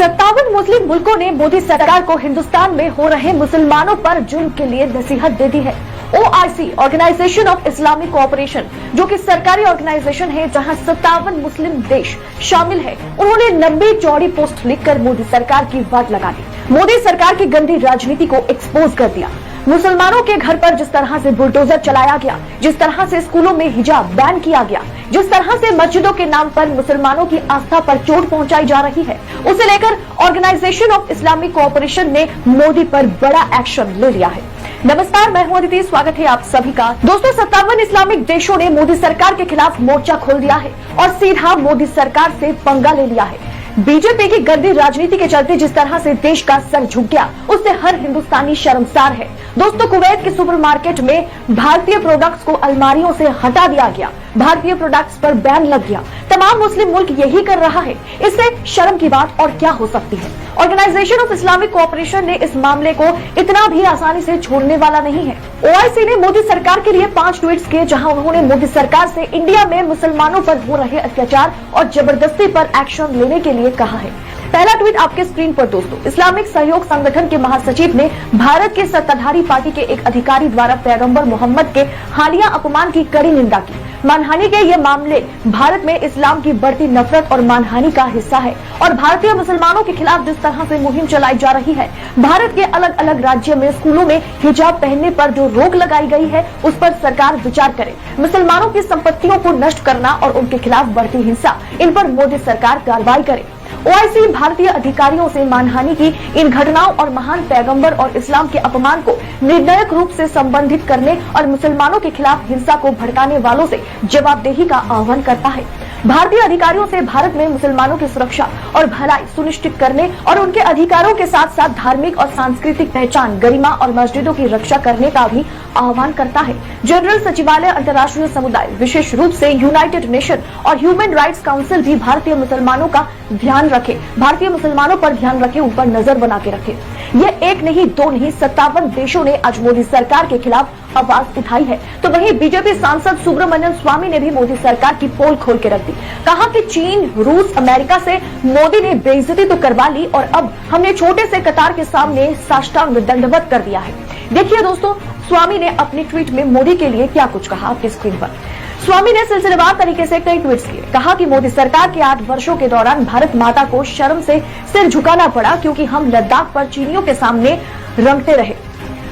57 मुस्लिम मुल्कों ने मोदी सरकार को हिंदुस्तान में हो रहे मुसलमानों पर जुल्म के लिए नसीहत दे दी है। OIC Organisation of Islamic Cooperation, जो कि सरकारी ऑर्गेनाइजेशन है जहां 57 मुस्लिम देश शामिल है, उन्होंने लंबी चौड़ी पोस्ट लिखकर मोदी सरकार की वाट लगा दी। मोदी सरकार की गंदी राजनीति को एक्सपोज कर दिया। मुसलमानों के घर पर जिस तरह से बुलडोजर चलाया गया, जिस तरह से स्कूलों में हिजाब बैन किया गया, जिस तरह से मस्जिदों के नाम पर मुसलमानों की आस्था पर चोट पहुंचाई जा रही है, उसे लेकर ऑर्गेनाइजेशन ऑफ इस्लामिक कोऑपरेशन ने मोदी पर बड़ा एक्शन ले लिया है। नमस्कार, मैं हूं अदिति, स्वागत है आप सभी का। दोस्तों, 57 इस्लामिक देशों ने मोदी सरकार के खिलाफ मोर्चा खोल दिया है और सीधा मोदी सरकार से पंगा ले लिया है। बीजेपी की गंदी राजनीति के चलते जिस तरह से देश का सर झुक गया, उससे हर हिंदुस्तानी शर्मसार है। दोस्तों, कुवैत के सुपरमार्केट में भारतीय प्रोडक्ट्स को अलमारियों से हटा दिया गया, भारतीय प्रोडक्ट्स पर बैन लग गया। तमाम मुस्लिम मुल्क यही कर रहा है, इससे शर्म की बात और क्या हो सकती है। ऑर्गेनाइजेशन ऑफ इस्लामिक कोऑपरेशन ने इस मामले को इतना भी आसानी से छोड़ने वाला नहीं है। OIC ने मोदी सरकार के लिए 5 ट्वीट्स किए, जहां उन्होंने मोदी सरकार से इंडिया में मुसलमानों पर हो रहे अत्याचार और जबरदस्ती पर एक्शन लेने के लिए कहा है। पहला ट्वीट आपके स्क्रीन पर दोस्तों, इस्लामिक सहयोग संगठन के महासचिव ने भारत के सत्ताधारी पार्टी के एक अधिकारी द्वारा पैगंबर मोहम्मद के हालिया अपमान की कड़ी निंदा की। मानहानि के ये मामले भारत में इस्लाम की बढ़ती नफरत और मानहानि का हिस्सा है और भारतीय मुसलमानों के खिलाफ जिस तरह से मुहिम चलाई जा रही है, भारत के अलग अलग राज्यों में स्कूलों में हिजाब पहनने पर जो रोक लगाई गई है, उस पर सरकार विचार करे। मुसलमानों की संपत्तियों को नष्ट करना और उनके खिलाफ बढ़ती हिंसा, इन पर मोदी सरकार कार्रवाई करे। OIC भारतीय अधिकारियों से मानहानि की इन घटनाओं और महान पैगंबर और इस्लाम के अपमान को निर्णायक रूप से संबंधित करने और मुसलमानों के खिलाफ हिंसा को भड़काने वालों से जवाबदेही का आह्वान करता है। भारतीय अधिकारियों से भारत में मुसलमानों की सुरक्षा और भलाई सुनिश्चित करने और उनके अधिकारों के साथ साथ धार्मिक और सांस्कृतिक पहचान, गरिमा और मस्जिदों की रक्षा करने का भी आह्वान करता है। जनरल सचिवालय, अंतर्राष्ट्रीय समुदाय, विशेष रूप से यूनाइटेड नेशन और ह्यूमन राइट्स काउंसिल भी भारतीय मुसलमानों का ध्यान रखे, भारतीय मुसलमानों पर ध्यान रखे, उन पर नजर बना के रखे। ये एक नहीं, दो नहीं, 57 देशों ने आज मोदी सरकार के खिलाफ आवाज उठाई है। तो वहीं बीजेपी सांसद सुब्रमण्यम स्वामी ने भी मोदी सरकार की पोल खोल के रख दी। कहा कि चीन, रूस, अमेरिका से मोदी ने बेइज्जती तो करवा ली और अब हमने छोटे से कतार के सामने साष्टांग दंडवत कर दिया है। देखिए दोस्तों, स्वामी ने अपने ट्वीट में मोदी के लिए क्या कुछ कहा, आपकी स्क्रीन पर। स्वामी ने सिलसिलेवार तरीके से कई ट्वीट्स किए। कहा कि मोदी सरकार के 8 वर्षों के दौरान भारत माता को शर्म से सिर झुकाना पड़ा, क्योंकि हम लद्दाख पर चीनियों के सामने रंगते रहे,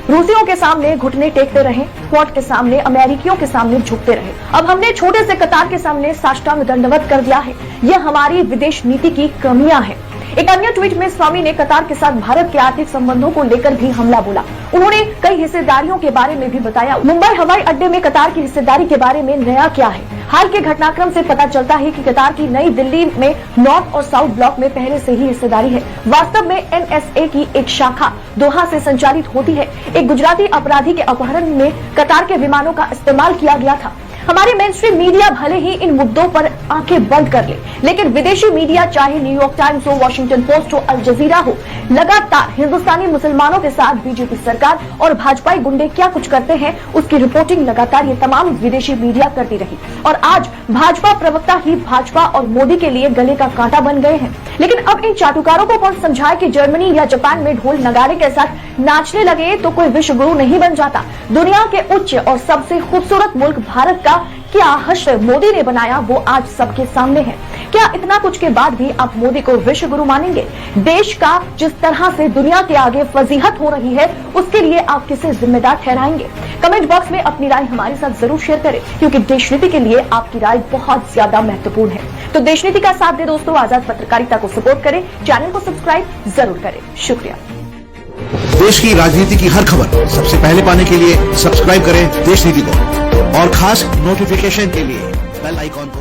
रूसियों के सामने घुटने टेकते रहे, क्वाड के सामने, अमेरिकियों के सामने झुकते रहे। अब हमने छोटे से कतार के सामने साष्टांग दंडवत कर दिया है। यह हमारी विदेश नीति की कमियां हैं। एक अन्य ट्वीट में स्वामी ने कतार के साथ भारत के आर्थिक संबंधों को लेकर भी हमला बोला। उन्होंने कई हिस्सेदारियों के बारे में भी बताया। मुंबई हवाई अड्डे में कतार की हिस्सेदारी के बारे में नया क्या है। हाल के घटनाक्रम से पता चलता है कि कतार की नई दिल्ली में नॉर्थ और साउथ ब्लॉक में पहले से ही हिस्सेदारी है। वास्तव में NSA की एक शाखा दोहा से संचालित होती है। एक गुजराती अपराधी के अपहरण में कतार के विमानों का इस्तेमाल किया गया था। हमारी मेन स्ट्रीम मीडिया भले ही इन मुद्दों पर आंखें बंद कर ले, लेकिन विदेशी मीडिया, चाहे न्यूयॉर्क टाइम्स हो, वॉशिंगटन पोस्ट हो, अल जजीरा हो, लगातार हिंदुस्तानी मुसलमानों के साथ बीजेपी सरकार और भाजपाई गुंडे क्या कुछ करते हैं, उसकी रिपोर्टिंग लगातार ये तमाम विदेशी मीडिया करती रही। और आज भाजपा प्रवक्ता ही भाजपा और मोदी के लिए गले का कांटा बन गए हैं। लेकिन अब इन चाटुकारों को कौन समझाए कि जर्मनी या जापान में ढोल नगाड़े के साथ नाचने लगे तो कोई विश्व गुरु नहीं बन जाता। दुनिया के उच्च और सबसे खूबसूरत मुल्क भारत का क्या हश्र मोदी ने बनाया, वो आज सबके सामने है। क्या इतना कुछ के बाद भी आप मोदी को विश्व गुरु मानेंगे? देश का जिस तरह से दुनिया के आगे फजीहत हो रही है, उसके लिए आप किसे जिम्मेदार ठहराएंगे? कमेंट बॉक्स में अपनी राय हमारे साथ जरूर शेयर करें, क्योंकि देश नीति के लिए आपकी राय बहुत ज्यादा महत्वपूर्ण है। तो देश नीति का साथ दे दोस्तों, आजाद पत्रकारिता को सपोर्ट करें, चैनल को सब्सक्राइब जरूर करें। शुक्रिया। देश की राजनीति की हर खबर सबसे पहले पाने के लिए सब्सक्राइब करें देश नीति को और खास नोटिफिकेशन के लिए बेल आइकॉन को